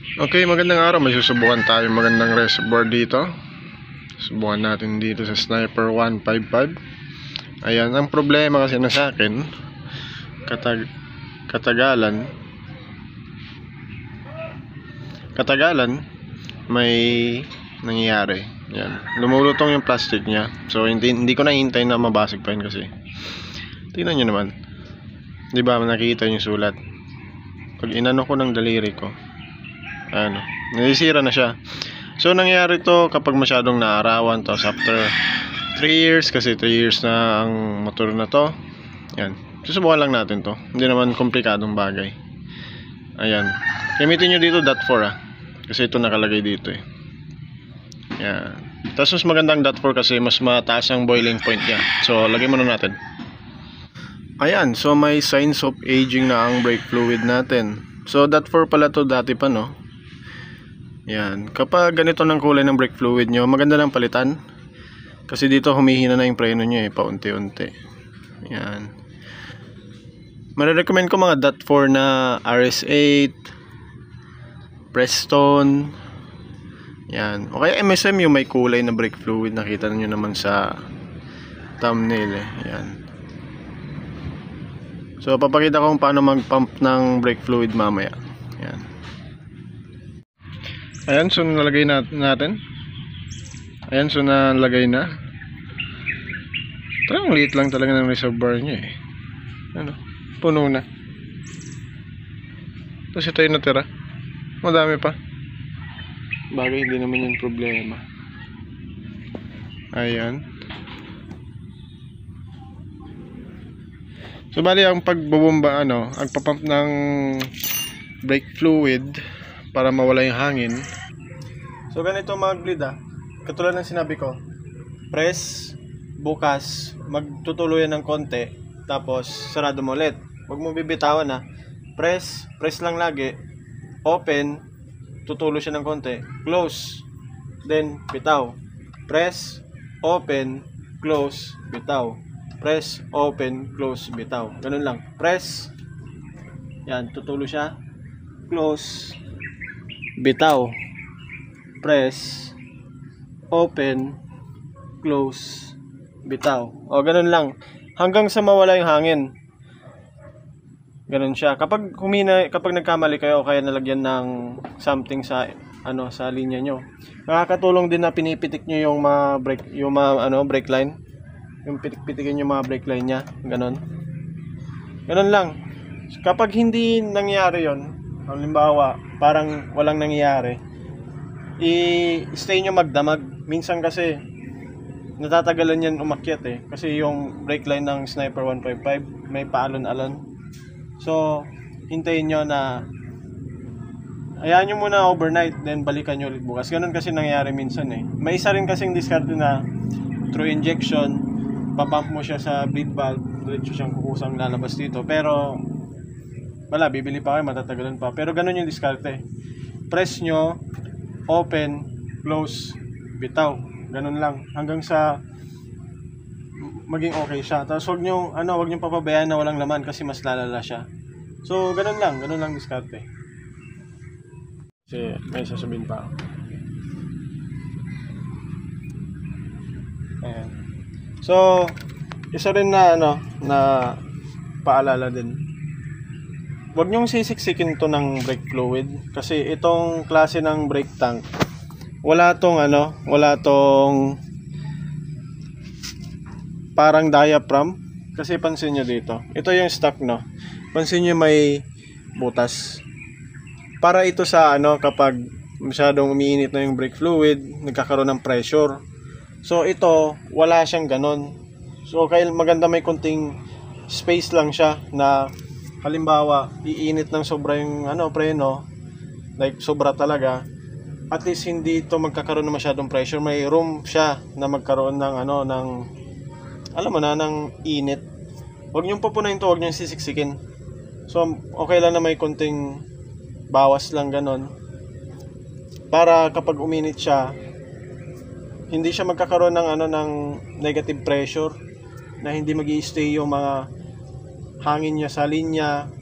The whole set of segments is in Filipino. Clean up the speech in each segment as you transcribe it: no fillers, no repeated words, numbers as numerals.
Okay, magandang araw. May susubukan tayo magandang reservoir dito. Subukan natin dito sa Sniper 155. Ayan, ang problema kasi na sa akin, katagalan may nangyayari. Yan. Lumulutong yung plastic niya. So hindi ko na hintay na mabasag pa yun kasi. Tingnan niyo naman. 'Di ba nakikita yung sulat? Pag inano ko ng daliri ko, nasisira na siya. So nangyayari to kapag masyadong naarawan, tapos after 3 years, kasi 3 years na ang motor na to. Yan, susubukan lang natin to, hindi naman komplikadong bagay. Ayan, gamitin nyo dito .4 kasi ito nakalagay dito eh. Yan, tapos mas magandang .4 kasi mas mataas ang boiling point niya. So lagay muna natin. Ayan, so may signs of aging na ang brake fluid natin. So .4 pala to dati pa, no? Yan, kapag ganito ng kulay ng brake fluid nyo, maganda lang palitan. Kasi dito humihina na yung preno nyo eh, paunti-unti. Yan. Marirecommend ko mga .4 na RS8, Preston. Yan. O kaya MSM yung may kulay na brake fluid. Nakita nyo naman sa thumbnail eh. Yan. So papakita ko kung paano mag-pump ng brake fluid mamaya. Yan. Ayan, so nalagay natin. Ayan, so nalagay na. Parang liit lang talaga ng reservoir niya eh. Ano? Puno na. Tapos ito yung natira. Madami pa. Bagay, hindi naman yung problema. Ayan. So bali ang pagbubomba, ang pagpapump ng brake fluid para mawala yung hangin. So ganito mag-bleed katulad ng sinabi ko. Press, bukas, magtutuluyan ng konti, tapos sarado mo ulit. Huwag mo bibitawan Press lang lagi. Open, tutulo siya ng konti. Close, then bitaw. Press, open, close, bitaw. Press, open, close, bitaw. Ganun lang. Press, yan, tutulo siya. Close, bitaw. Press, open, close, bitaw. O ganun lang hanggang sa mawala yung hangin. Ganun siya. Kapag nagkamali kayo kaya nalagyan ng something sa sa linya nyo, nakakatulong din na pinipitik nyo yung brake line. Yung pitik-pitikin yung mga brake line nya. Ganun lang. Kapag hindi nangyari yon, halimbawa parang walang nangyayari, i-stay nyo magdamag. Minsan kasi natatagalan yan umakyat eh, kasi yung brake line ng Sniper 155 may paalon-alon. So hintayin nyo na, hayaan nyo muna overnight, then balikan nyo ulit bukas. Ganun kasi nangyayari minsan eh. May isa rin kasing discard na through injection, papump mo siya sa bleed valve, diretso siyang kukusang lalabas dito. Pero wala, bibili pa kayo, matatagalan pa. Pero ganun yung diskarte. Press nyo, open, close, bitaw. Ganun lang hanggang sa maging okay siya. Tapos wag nyo papabayaan na walang laman kasi mas lalala siya. So ganun lang diskarte. Kasi may sasabihin pa ako. Ayan. So isa rin na na paalala din. Huwag nyong sisiksikin to ng brake fluid kasi itong klase ng brake tank wala tong parang diaphragm. Kasi pansin nyo dito, ito yung stock pansin nyo may butas para ito sa kapag masyadong umiinit na yung brake fluid, nagkakaroon ng pressure. So ito wala siyang ganon. So kaya maganda may konting space lang siya na halimbawa iinit ng sobra yung preno, like sobra talaga, at least hindi ito magkakaroon ng masyadong pressure. May room siya na magkaroon ng ng init. Huwag niyong pupunayin to, huwag niyong sisiksikin. So okay lang na may konting bawas lang ganon, para kapag uminit siya hindi siya magkakaroon ng negative pressure, na hindi magi-stay yung mga hangin niya sa linya.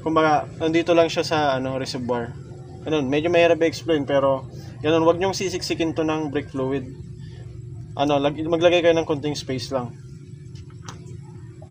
Kumbaga nandito lang siya sa reservoir. Ganun, medyo mahirap i-explain pero ganun, wag niyong sisiksikin to ng brake fluid. Maglagay kayo ng konting space lang.